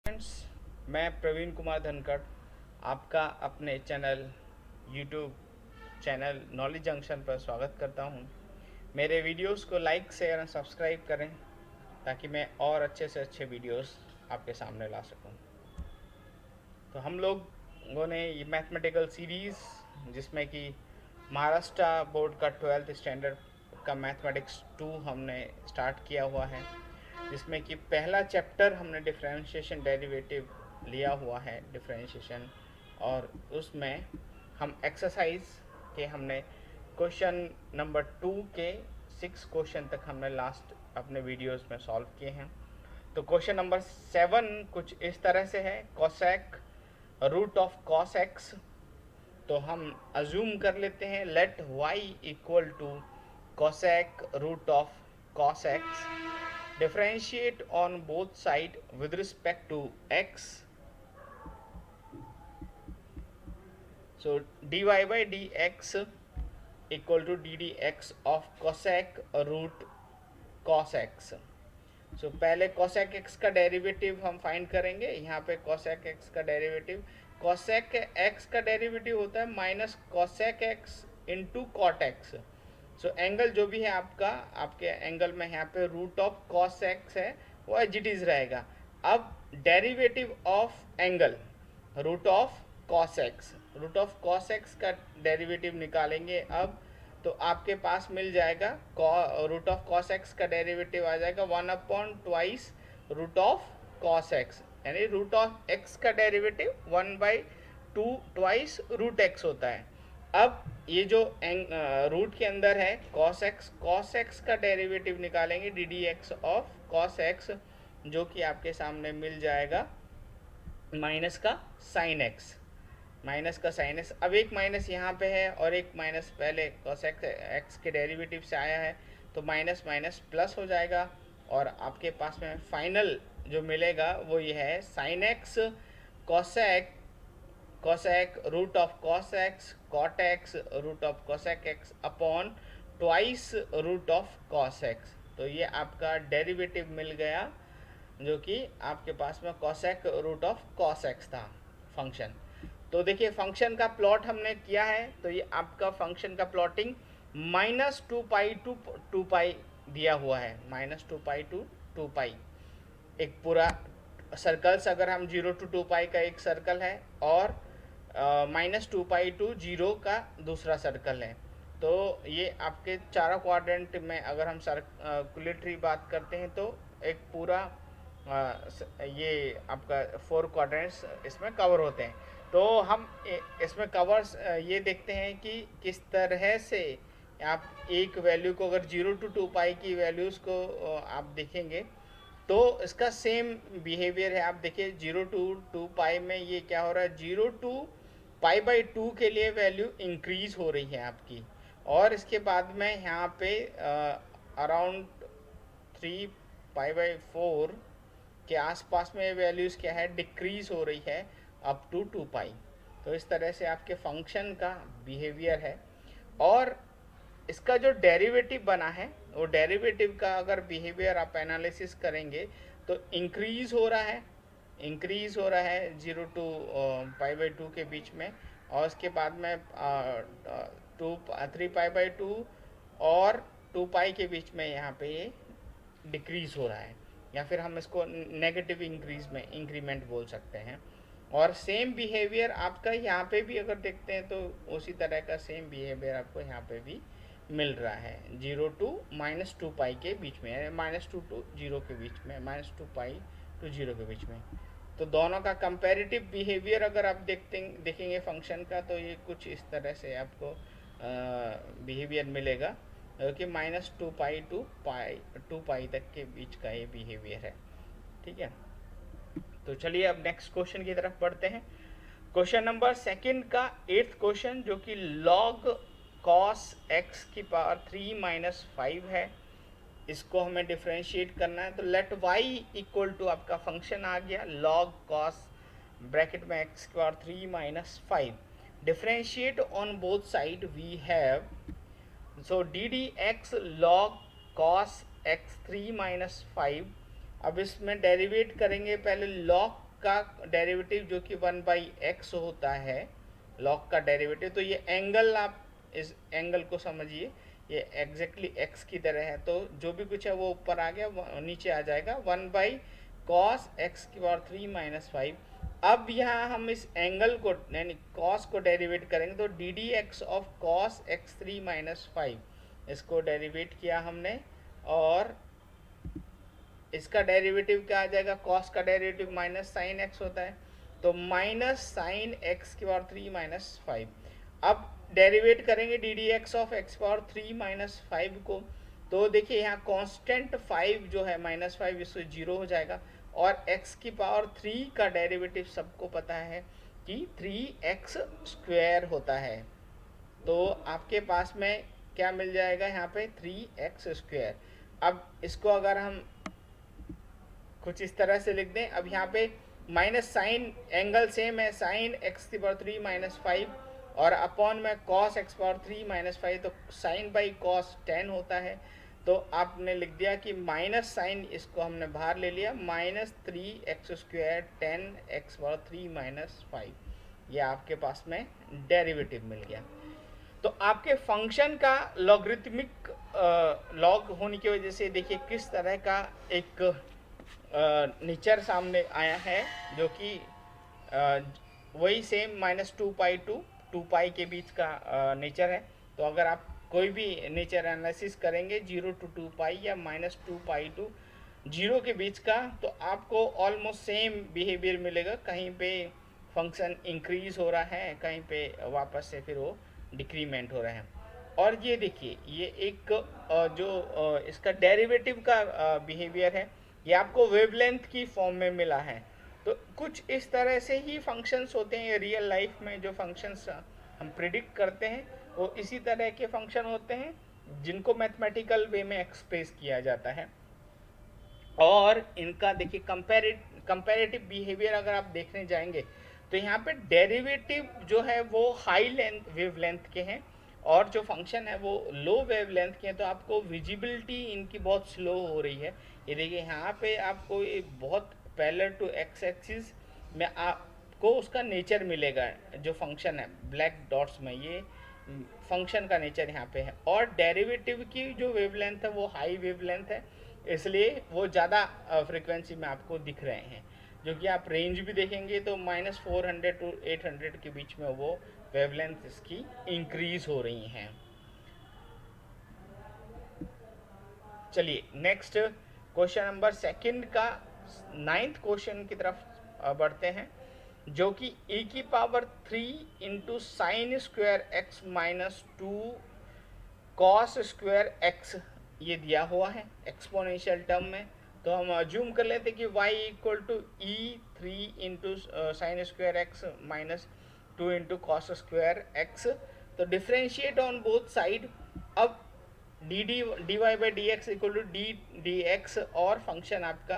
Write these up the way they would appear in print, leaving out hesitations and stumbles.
Friends, मैं प्रवीण कुमार धनखड़ आपका अपने यूट्यूब चैनल नॉलेज जंक्शन पर स्वागत करता हूं। मेरे वीडियोस को लाइक शेयर और सब्सक्राइब करें ताकि मैं और अच्छे से अच्छे वीडियोस आपके सामने ला सकूं। तो हम लोगों ने ये मैथमेटिकल सीरीज़ जिसमें कि महाराष्ट्र बोर्ड का 12th स्टैंडर्ड का मैथमेटिक्स 2 हमने स्टार्ट किया हुआ है, जिसमें कि पहला चैप्टर हमने डिफरेंशिएशन डेरिवेटिव लिया हुआ है डिफरेंशिएशन, और उसमें हम एक्सरसाइज के हमने क्वेश्चन नंबर 2 के 6 क्वेश्चन तक हमने लास्ट अपने वीडियोस में सॉल्व किए हैं। तो क्वेश्चन नंबर 7 कुछ इस तरह से है, cosec root of cos x. तो हम अज्यूम कर लेते हैं let y equal to cosec root of cos x, differentiate on both side with respect to x। So dy by dx equal to d d x of cosec root cos x. So पहले cosec x का derivative हम find करेंगे। यहाँ पे cosec x का derivative, cosec x का derivative होता है minus cosec x into cot x. So angle जो भी है आपका, आपके एंगल में यहाँ पे रूट ऑफ कॉस एक्स है, वो एज इट इज रहेगा। अब derivative of angle root of cos x, root of cos x का डेरिवेटिव निकालेंगे अब, तो आपके पास मिल जाएगा रूट ऑफ कॉस एक्स का डेरिवेटिव आ जाएगा 1/2 रूट ऑफ कॉस एक्स, यानी रूट ऑफ एक्स का डेरिवेटिव 1/2 ट्वाइस रूट एक्स होता है। अब ये जो रूट के अंदर है कॉस एक्स का डेरिवेटिव निकालेंगे d d x of cos x, जो कि आपके सामने मिल जाएगा माइनस का साइन एक्स, माइनस का साइन एक्स। अब एक माइनस यहाँ पे है और एक माइनस पहले कॉस एक्स के डेरिवेटिव से आया है, तो माइनस माइनस प्लस हो जाएगा, और आपके पास में फाइनल जो मिलेगा वो ये है sine x cosec cosec root of cos x cot x root of cosec x upon twice root of cos x. तो ये आपका डेरिवेटिव मिल गया, जो कि आपके पास में cosec root of cos x था फंक्शन। तो देखिए फंक्शन का प्लॉट हमने किया है, तो ये आपका फंक्शन का प्लॉटिंग -2 पाई टू 2 पाई दिया हुआ है, -2 पाई टू 2 पाई एक पूरा सर्कल्स, अगर हम 0 to 2 पाई का एक सर्कल है और -2 पाई टू 0 का दूसरा सर्कल है। तो ये आपके चारों क्वाड्रेंट में अगर हम सर्कुलेटरी बात करते हैं तो एक पूरा ये आपका 4 क्वाड्रेंट्स इसमें कवर होते हैं। तो हम इसमें कवर्स ये देखते हैं कि किस तरह से आप एक वैल्यू को, अगर 0 to 2 पाई की वैल्यूज़ को आप देखेंगे तो इसका सेम बिहेवियर है। आप देखिए 0 to 2 पाई में ये क्या हो रहा है, 0 to पाई/2 के लिए वैल्यू इंक्रीज हो रही है आपकी, और इसके बाद में यहाँ पे अराउंड 3 पाई/4 के आसपास में वैल्यूज़ क्या है, डिक्रीज हो रही है अप टू 2 पाई। तो इस तरह से आपके फंक्शन का बिहेवियर है, और इसका जो डेरिवेटिव बना है वो डेरिवेटिव का अगर बिहेवियर आप एनालिसिस करेंगे तो इंक्रीज हो रहा है 0 to पाई/2 के बीच में, और उसके बाद में 3 पाई/2 और 2 पाई के बीच में यहाँ पे ये डिक्रीज हो रहा है, या फिर हम इसको नेगेटिव इंक्रीज में इंक्रीमेंट बोल सकते हैं। और सेम बिहेवियर आपका यहाँ पे भी अगर देखते हैं तो उसी तरह का सेम बिहेवियर आपको यहाँ पे भी मिल रहा है 0 to -2 पाई के बीच में, -2 to 0 के बीच में, -2 पाई to 0 के बीच में। तो दोनों का कंपैरेटिव बिहेवियर अगर आप देखेंगे फंक्शन का, तो ये कुछ इस तरह से आपको बिहेवियर मिलेगा, कि -2 पाई टू 2 पाई तक के बीच का ये बिहेवियर है। ठीक है, तो चलिए अब नेक्स्ट क्वेश्चन की तरफ बढ़ते हैं। क्वेश्चन नंबर सेकंड का 8th क्वेश्चन, जो कि log cos x की पावर 3-5 है, इसको हमें डिफ्रेंशिएट करना है। तो लेट y इक्वल टू आपका फंक्शन आ गया log cos ब्रैकेट में x की power 3-5, differentiate on both side we have, so d d x log cos x 3-5। अब इसमें डेरिवेट करेंगे, पहले लॉग का डेरिवेटिव जो कि 1/x होता है, log का डेरिवेटिव, तो ये एंगल, आप इस एंगल को समझिए, ये एग्जैक्टली x की तरह है, तो जो भी कुछ है वो ऊपर आ गया, नीचे आ जाएगा 1/cos x⁻³ - 5। अब यहाँ हम इस एंगल को यानी cos को डेरिवेट करेंगे, तो ddx ऑफ cos x3 - 5 इसको डेरिवेट किया हमने, और इसका डेरिवेटिव क्या आ जाएगा, cos का डेरिवेटिव माइनस साइन x होता है, तो माइनस साइन x⁻³ - 5। अब डेरिवेट करेंगे ddx ऑफ x⁻³ - 5 को, तो देखिए यहाँ कांस्टेंट 5 जो है -5 इससे 0 हो जाएगा, और x⁻³ का डेरिवेटिव सबको पता है कि 3x² होता है, तो आपके पास में क्या मिल जाएगा यहाँ पे 3x²। अब इसको अगर हम कुछ इस तरह से लिख दें, अब यहाँ पे माइनस साइन, एंगल सेम है, साइन x⁻³ - 5 और अपॉन में cos x⁻³ - 5, तो साइन बाई कॉस 10 होता है, तो आपने लिख दिया कि माइनस साइन, इसको हमने बाहर ले लिया, -3x² 10x⁻³ - 5, ये आपके पास में डेरिवेटिव मिल गया। तो आपके फंक्शन का लॉगरिथमिक लॉग होने की वजह से देखिए किस तरह का एक नेचर सामने आया है, जो कि वही सेम -2π to 2π के बीच का नेचर है। तो अगर आप कोई भी नेचर एनालिसिस करेंगे 0 to 2π या -2π to 0 के बीच का, तो आपको ऑलमोस्ट सेम बिहेवियर मिलेगा, कहीं पे फंक्शन इंक्रीज हो रहा है, कहीं पे वापस से फिर वो डिक्रीमेंट हो रहा है। और ये देखिए, ये एक जो इसका डेरिवेटिव का बिहेवियर है, ये आपको वेवलेंथ की फॉर्म में मिला है। तो कुछ इस तरह से ही फंक्शंस होते हैं रियल लाइफ में, जो फंक्शंस हम प्रिडिक्ट करते हैं वो इसी तरह के फंक्शन होते हैं, जिनको मैथमेटिकल वे में एक्सप्रेस किया जाता है। और इनका देखिए कंपैरेटिव बिहेवियर अगर आप देखने जाएंगे, तो यहाँ पे डेरिवेटिव जो है वो हाई लेंथ वेवलेंथ के हैं, और जो फंक्शन है वो लो वेवलेंथ के हैं, तो आपको विजिबिलिटी इनकी बहुत स्लो हो रही है। ये देखिए यहाँ पे आपको ये बहुत पैरेलल टू एक्स एक्सिस में आपको उसका नेचर मिलेगा, जो फंक्शन है ब्लैक डॉट्स में, ये फंक्शन का नेचर यहाँ पे है। और डेरिवेटिव की जो वेवलेंथ है वो हाई वेवलेंथ है, इसलिए वो ज़्यादा फ्रिक्वेंसी में आपको दिख रहे हैं, जो कि आप रेंज भी देखेंगे तो -400 to 800 के बीच में वो वेवलेंथ इसकी इंक्रीज हो रही हैं। चलिए नेक्स्ट क्वेश्चन नंबर सेकंड का 9th क्वेश्चन की तरफ बढ़ते हैं, जो कि e⁻³ × sin² x - 2 cos² x ये दिया हुआ है एक्सपोनेंशियल टर्म में। तो हम अज्यूम कर लेते कि y = e3 × sin² x - 2 × cos² x। तो डिफ्रेंशिएट ऑन बोथ साइड। अब dy/dx = ddx और फंक्शन आपका,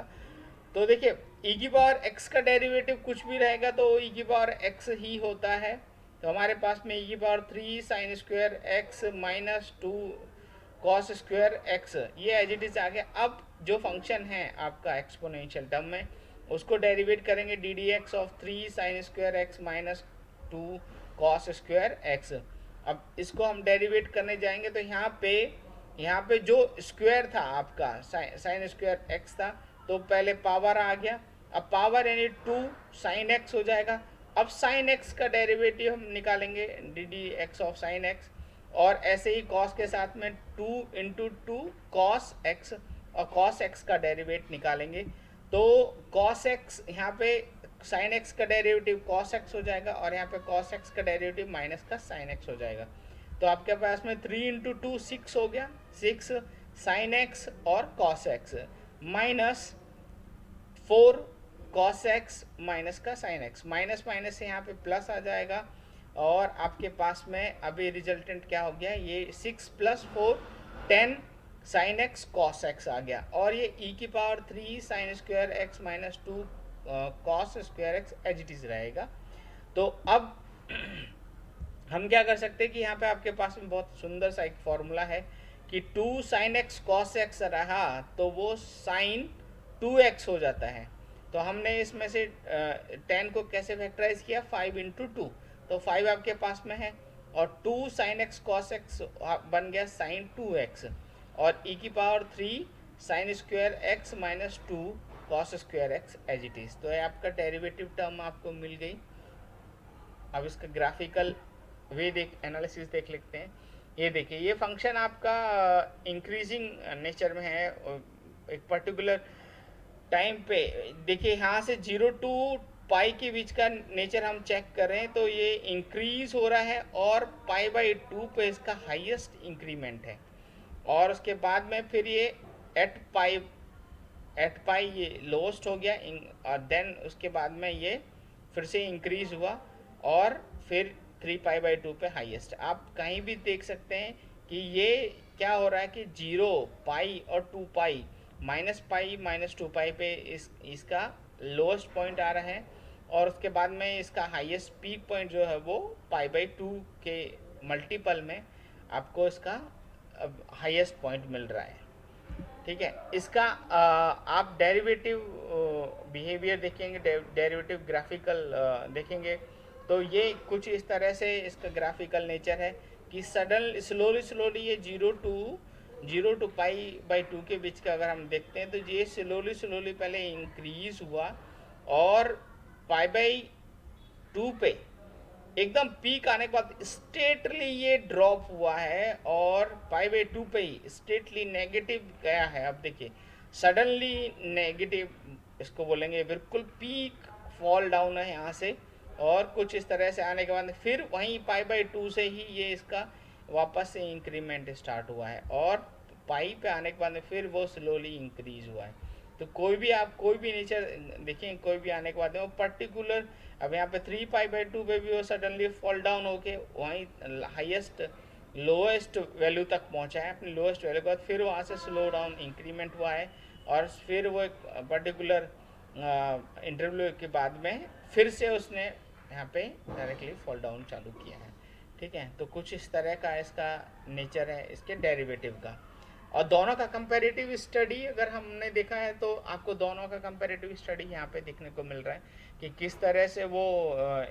तो देखिए e⁻x का डेरिवेटिव कुछ भी रहेगा तो e⁻x ही होता है, तो हमारे पास में e3 sin² x - 2 cos² x ये एज इट इज आ गया। अब जो फंक्शन है आपका एक्सपोनेंशियल टर्म में, उसको डेरिवेट करेंगे ddx of 3 sin² x - 2 cos² x। अब इसको हम डेरिवेट करने जाएंगे, तो यहाँ पे जो स्क्वायर था आपका sin² x था, तो पहले पावर आ गया, अब पावर यानी 2 sin x हो जाएगा। अब sin x का डेरिवेटिव हम निकालेंगे ddx ऑफ sin x, और ऐसे ही cos के साथ में 2 × 2 cos x, और cos x का डेरिवेट निकालेंगे, तो cos x यहाँ पे sin x का डेरिवेटिव cos x हो जाएगा, और यहाँ पे cos x का डेरिवेटिव माइनस का sin x हो जाएगा। तो आपके पास में 3 × 2 6 हो गया, 6 sin x और cos x minus 4 cos x minus का sin x, माइनस माइनस से यहाँ पे प्लस आ जाएगा, और आपके पास में अभी रिजल्टेंट क्या हो गया, ये 6 + 4 10 sin x cos x आ गया, और ये e⁻³ sin² x - 2 cos² x as it is रहेगा। तो अब हम क्या कर सकते हैं कि यहाँ पे आपके पास में बहुत सुंदर सा एक फॉर्मूला है कि 2 sin x cos x रहा, तो वो sin 2x हो जाता है। तो तो हमने इसमें से 10 को कैसे फैक्टराइज किया, 5 इंटू टू, तो 5 आपके पास में है, और 2 साइन एक्स कॉस एक्स बन गया साइन 2x, और e की power 3 sine square x minus 2 cos square x as it is. तो ये आपका डेरिवेटिव टर्म आपको मिल गई। अब इसका ग्राफिकल वे एनालिसिस देख लेते हैं। ये देखिए, ये फंक्शन आपका इंक्रीजिंग नेचर में है, एक पर्टिकुलर टाइम पे। देखिए यहाँ से 0 टू पाई के बीच का नेचर हम चेक करें तो ये इंक्रीज हो रहा है, और पाई बाई 2 पे इसका हाईएस्ट इंक्रीमेंट है, और उसके बाद में फिर ये एट पाई ये लोएस्ट हो गया, और देन उसके बाद में ये फिर से इंक्रीज हुआ, और फिर 3 पाई बाई 2 पे हाईएस्ट। आप कहीं भी देख सकते हैं कि ये क्या हो रहा है कि 0 पाई और 2 पाई माइनस 2 पाई पे इसका लोएस्ट पॉइंट आ रहा है, और उसके बाद में इसका हाईएस्ट पीक पॉइंट जो है वो पाई बाई 2 के मल्टीपल में आपको इसका हाईएस्ट पॉइंट मिल रहा है। ठीक है, इसका आप डेरिवेटिव बिहेवियर देखेंगे, डेरिवेटिव ग्राफिकल देखेंगे, तो ये कुछ इस तरह से इसका ग्राफिकल नेचर है कि सडन स्लोली ये 0 टू पाई बाई 2 के बीच का अगर हम देखते हैं तो ये स्लोली पहले इंक्रीज हुआ, और पाई बाई 2 पे एकदम पीक आने के बाद स्टेटली ये ड्रॉप हुआ है, और पाई बाई 2 पे ही स्टेटली नेगेटिव गया है। अब देखिए, सडनली नेगेटिव इसको बोलेंगे, बिल्कुल पीक फॉल डाउन है यहाँ से, और कुछ इस तरह से आने के बाद फिर वहीं पाई बाई 2 से ही ये इसका वापस से इंक्रीमेंट स्टार्ट हुआ है, और पाई पे आने के बाद फिर वो स्लोली इंक्रीज हुआ है। तो कोई भी नेचर देखें, कोई भी आने के बाद वो पर्टिकुलर, अब यहाँ पे 3 पाई बाई 2 पे भी वो सडनली फॉल डाउन होके वहीं हाईएस्ट लोएस्ट वैल्यू तक पहुँचा है, अपनी लोएस्ट वैल्यू के बाद फिर वहाँ से स्लो डाउन इंक्रीमेंट हुआ है, और फिर वो एक पर्टिकुलर इंटरवल के बाद में फिर से उसने यहाँ पे डायरेक्टली फॉल डाउन चालू किया है। ठीक है, तो कुछ इस तरह का इसका नेचर है इसके डेरिवेटिव का। और दोनों का कंपैरेटिव स्टडी अगर हमने देखा है तो आपको दोनों का कंपैरेटिव स्टडी यहाँ पे देखने को मिल रहा है कि किस तरह से वो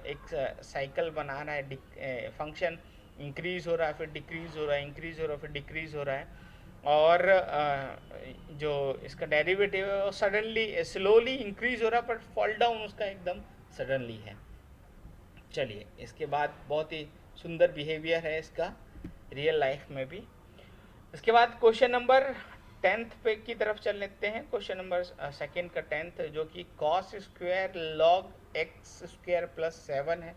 एक साइकिल बना रहा है, फंक्शन इंक्रीज हो रहा है, फिर डिक्रीज हो रहा है, इंक्रीज हो रहा है, फिर डिक्रीज हो रहा है, और जो इसका डेरिवेटिव है वो सडनली स्लोली इंक्रीज हो रहा है, बट फॉल डाउन उसका एकदम सडनली है। चलिए, इसके बाद बहुत ही सुंदर बिहेवियर है इसका रियल लाइफ में भी। इसके बाद क्वेश्चन नंबर 10th पे की तरफ चल लेते हैं। क्वेश्चन नंबर सेकेंड का 10th, जो कि cos square log x square plus 7 है।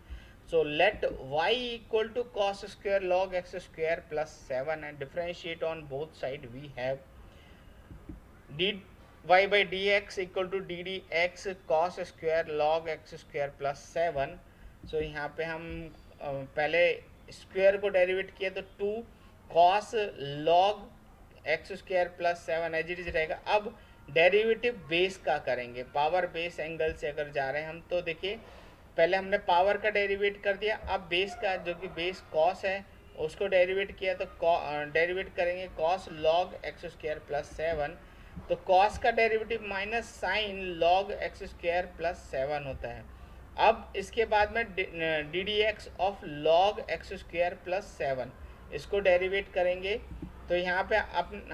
So let y equal to cos square log x square plus 7 है। Differentiate on both side we have d y by d x equal to d d x cos square log x square plus 7। So यहाँ पे हम पहले square को derivative किया तो 2 cos log x square plus 7 as it is रहेगा। अब derivative base का करेंगे, पावर बेस एंगल से अगर जा रहे हैं हम, तो देखिए पहले हमने पावर का डेरिवेट कर दिया, अब बेस का जो कि बेस कॉस है उसको डेरिवेट किया, तो डेरिवेट करेंगे cos log x square plus 7। तो कॉस का derivative minus sign log x square plus 7 होता है। अब इसके बाद में D d x of log x square plus 7 इसको डेरिवेट करेंगे, तो यहाँ पे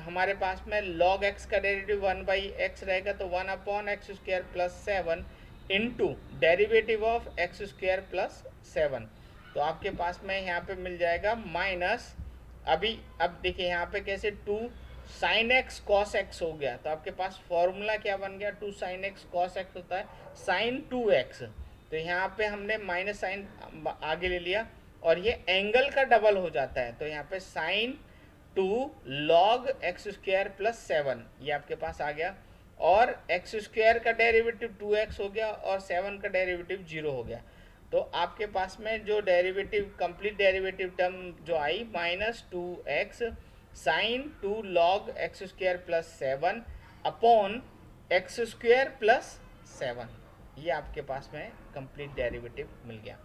हमारे पास में लॉग एक्स का डेरिवेटिव 1 बाई एक्स रहेगा, तो 1 upon x square plus 7 into derivative of x square plus 7। तो आपके पास में यहाँ पे मिल जाएगा माइनस, अब देखिए यहाँ पे कैसे 2 साइन एक्स कॉस एक्स हो गया, तो आपके पास फॉर्मूला क्या बन गया, 2 साइन एक्स कॉस एक्स होता है साइन 2x। तो यहाँ पे हमने माइनस साइन आगे ले लिया, और ये एंगल का डबल हो जाता है, तो यहाँ पे sine 2 log x square plus 7 ये आपके पास आ गया, और एक्स स्क्वायर का डेरिवेटिव 2x हो गया, और 7 का डेरिवेटिव 0 हो गया। तो आपके पास में जो डेरिवेटिव कंप्लीट डेरिवेटिव टर्म जो आई minus 2x sine 2 log x square plus 7 upon x square plus 7, ये आपके पास में कंप्लीट डेरिवेटिव मिल गया।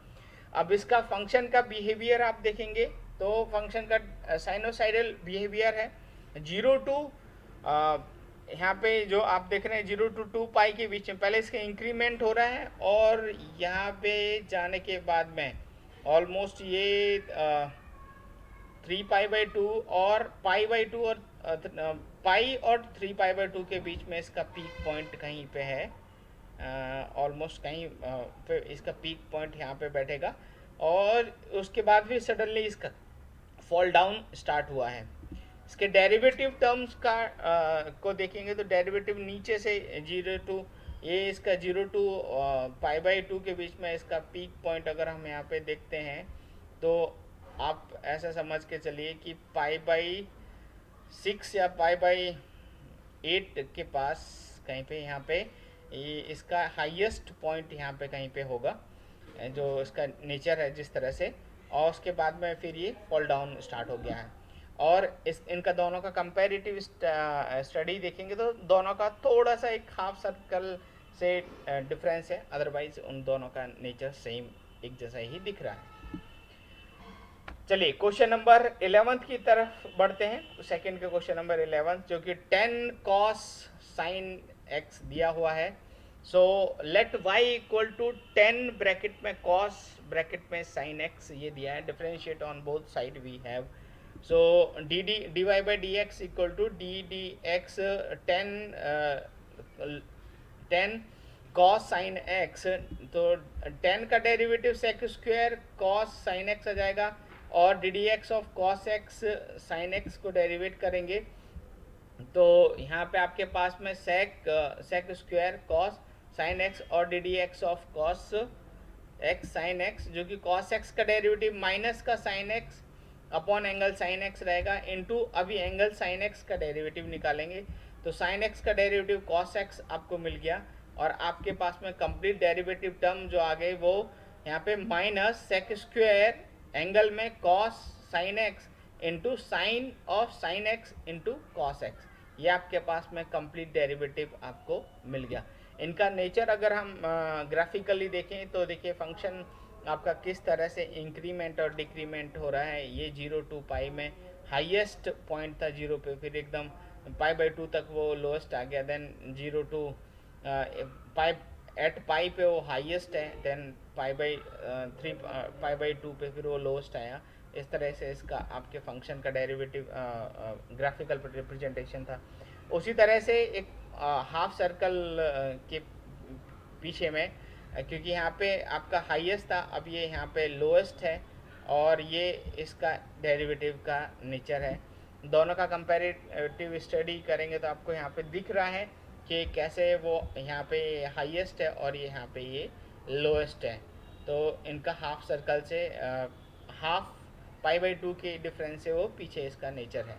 अब इसका फंक्शन का बिहेवियर आप देखेंगे तो फंक्शन का साइनोसाइडल बिहेवियर है, 0 टू यहाँ पे जो आप देख रहे हैं 0 to 2 पाई के बीच में पहले इसका इंक्रीमेंट हो रहा है, और यहाँ पे जाने के बाद में ऑलमोस्ट ये 3 पाई/2 और पाई/2 और पाई और 3 पाई/2 के बीच में इसका पीक पॉइंट कहीं पे है, ऑलमोस्ट कहीं पे इसका पीक पॉइंट यहाँ पे बैठेगा, और उसके बाद भी सडनली इसका फॉल डाउन स्टार्ट हुआ है। इसके डेरिवेटिव टर्म्स का को देखेंगे तो डेरिवेटिव नीचे से 0 टू ये इसका 0 टू पाई/2 के बीच में इसका पीक पॉइंट अगर हम यहाँ पे देखते हैं तो आप ऐसा समझ के चलिए कि पाई/6 या पाई/8 के पास कहीं पे यहाँ पे ये इसका हाईएस्ट पॉइंट यहाँ पे कहीं पे होगा, जो इसका नेचर है जिस तरह से, और उसके बाद में फिर ये फॉल डाउन स्टार्ट हो गया है। और इस इनका दोनों का कंपैरेटिव स्टडी देखेंगे तो दोनों का थोड़ा सा एक हाफ सर्कल से डिफरेंस है, अदरवाइज उन दोनों का नेचर सेम एक जैसा ही दिख रहा है। चलिए क्वेश्चन नंबर 11 की तरफ बढ़ते हैं। सेकंड के क्वेश्चन नंबर 11 जो कि 10 cos sin x दिया हुआ है। So let y equal to 10 bracket में cos ब्रैकेट में sin x ये दिया है। Differentiate on both side we have, so dy by dx equal to ddx 10 cos sin x, तो 10 का derivative sec square cos sin x आ जाएगा, और ddx of cos x sin x को डेरिवेट करेंगे तो यहाँ पे आपके पास में sec square cos sin x और ddx of cos x sin x, जो कि cos x का डेरिवेटिव माइनस का sin x upon angle sin x रहेगा, इनटू अभी एंगल sin x का डेरिवेटिव निकालेंगे तो sin x का डेरिवेटिव cos x आपको मिल गया, और आपके पास में कंप्लीट डेरिवेटिव टर्म जो आ गए वो यहाँ पे माइनस sec स्क्वायर एंगल में cos sin x into sine of sin x into cos x, ये आपके पास में कंप्लीट डेरिवेटिव आपको मिल गया। इनका नेचर अगर हम ग्राफिकली देखें तो देखिए फंक्शन आपका किस तरह से इंक्रीमेंट और डिक्रीमेंट हो रहा है। ये 0 टू पाई में हाईएस्ट पॉइंट था 0 पे, फिर एकदम पाई/2 तक वो लोएस्ट आ गया, then 0 to pi at pi पे वो हाईएस्ट है, देन पाई/3 पाई/2 पे फिर वो लोएस्ट आया। इस तरह से इसका आपके फंक्शन का डेरिवेटिव ग्राफिकल रिप्रेजेंटेशन था। उसी तरह से एक हाफ सर्कल के पीछे में, क्योंकि यहाँ पे आपका हाईएस्ट था, अब ये यहाँ पे लोएस्ट है, और ये इसका डेरिवेटिव का नेचर है। दोनों का कंपैरेटिव स्टडी करेंगे तो आपको यहाँ पे दिख रहा है कि कैसे वो यहाँ पे हाईएस्ट है और ये यहाँ पे ये लोएस्ट है, तो इनका हाफ सर्कल से हाफ पाई/2 के डिफरेंस से वो पीछे इसका नेचर है।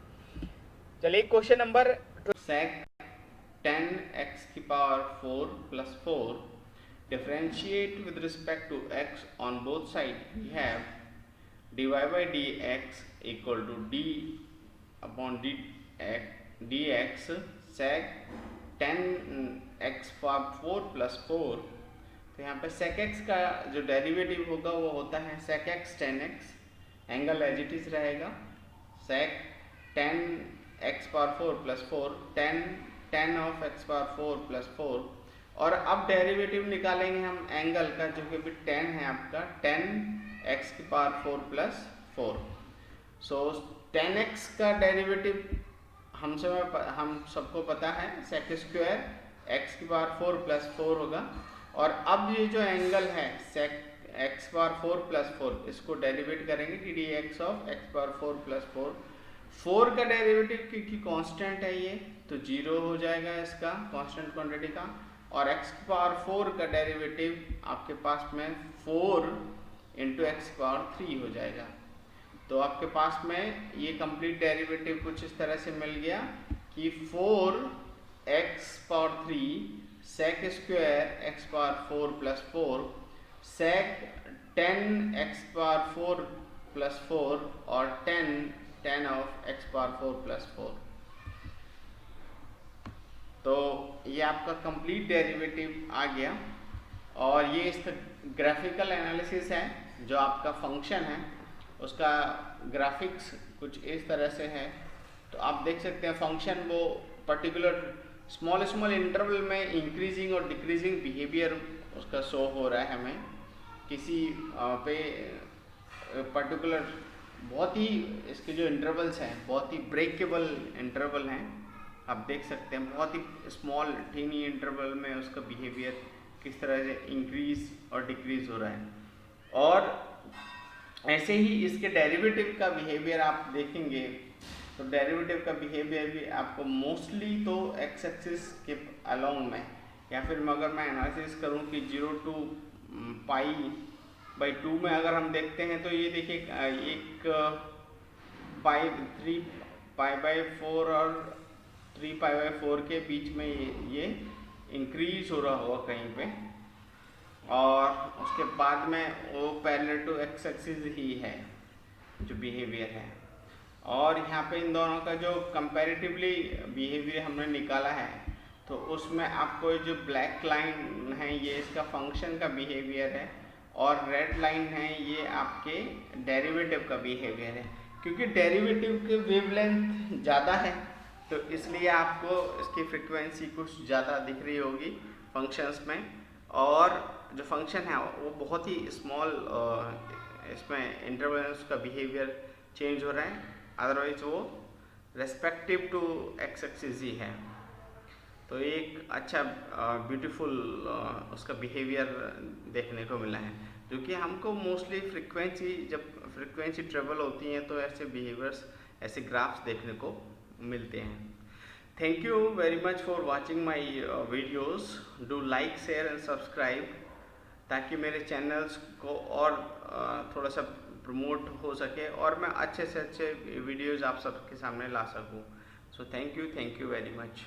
चलिए क्वेश्चन नंबर sec 10x की power 4 plus 4 differentiate with respect to x on both sides, we have dy by dx equal to d upon dx sec 10x power 4 plus 4, तो यहाँ पे sec x का जो derivative होगा वो होता है sec x 10x, angle as it is रहेगा sec 10x power 4 plus 4 10 of x power 4 plus 4, और अब डेरिवेटिव निकालेंगे हम एंगल का जो कि भी 10 है आपका 10x की पावर 4 plus 4। सो 10x का डेरिवेटिव हम सबको पता है sec स्क्वायर x की पावर 4 plus 4 होगा, और अब ये जो एंगल है sec x पावर 4 plus 4 इसको डेरिवेट करेंगे ddx of x power 4 plus 4 का डेरिवेटिव क्योंकि कांस्टेंट है ये तो 0 हो जाएगा इसका कांस्टेंट क्वांटिटी का, और x की पावर 4 का डेरिवेटिव आपके पास में 4 इंटू एक्स पावर 3 हो जाएगा। तो आपके पास में ये कंप्लीट डेरिवेटिव कुछ इस तरह से मिल गया कि 4x power 3 sec square x power 4 plus 4 sec 10x power 4 plus 4 और 10 ऑफ x पावर 4 plus 4। तो ये आपका कंप्लीट डेरिवेटिव आ गया, और ये इसका ग्राफिकल एनालिसिस है। जो आपका फंक्शन है उसका ग्राफिक्स कुछ इस तरह से है, तो आप देख सकते हैं फंक्शन वो पर्टिकुलर स्मॉल स्मॉल इंटरवल में इंक्रीजिंग और डिक्रीजिंग बिहेवियर उसका शो हो रहा है हमें किसी पे पर्टिकुलर। बहुत ही इसके जो इंटरवल्स हैं बहुत ही ब्रेकेबल इंटरवल हैं, आप देख सकते हैं बहुत ही स्मॉल टीनी इंटरवल में उसका बिहेवियर किस तरह से इंक्रीज और डिक्रीज हो रहा है। और ऐसे ही इसके डेरिवेटिव का बिहेवियर आप देखेंगे तो डेरिवेटिव का बिहेवियर भी आपको मोस्टली तो एक्स एक्सिस के अलोंग में, या फिर अगर मैं एनालिसिस करूं कि 0 टू π/2 में अगर हम देखते हैं तो ये देखिए एक पाई 3π/4 और 3π/4 के बीच में ये इंक्रीज हो रहा होगा कहीं पे, और उसके बाद में वो पैरेलल टू एक्स एक्सिस ही है जो बिहेवियर है। और यहाँ पे इन दोनों का जो कंपैरेटिवली बिहेवियर हमने निकाला है तो उसमें आपको जो ब्लैक लाइन है ये इसका फंक्शन का बिहेवियर है, और रेड लाइन है ये आपके डेरिवेटिव का बिहेवियर है। क्योंकि डेरिवेटिव के वेवलेंथ ज़्यादा है तो इसलिए आपको इसकी फ्रिक्वेंसी कुछ ज़्यादा दिख रही होगी फंक्शंस में, और जो फंक्शन है वो बहुत ही स्मॉल इसमें इंटरवल्स का बिहेवियर चेंज हो रहा है, अदरवाइज वो रेस्पेक्टिव टू एक्स एक्सिस ही है। तो एक अच्छा ब्यूटीफुल उसका बिहेवियर देखने को मिला है, जो कि हमको मोस्टली जब फ्रिक्वेंसी ट्रेवल होती है तो ऐसे बिहेवियर्स ऐसे ग्राफ्स देखने को मिलते हैं। Thank you very much for watching my videos. Do like share and subscribe ताकि मेरे चैनल्स को और थोड़ा सा प्रमोट हो सके और मैं अच्छे से अच्छे वीडियोस आप सबके सामने ला सकूं। So thank you very much.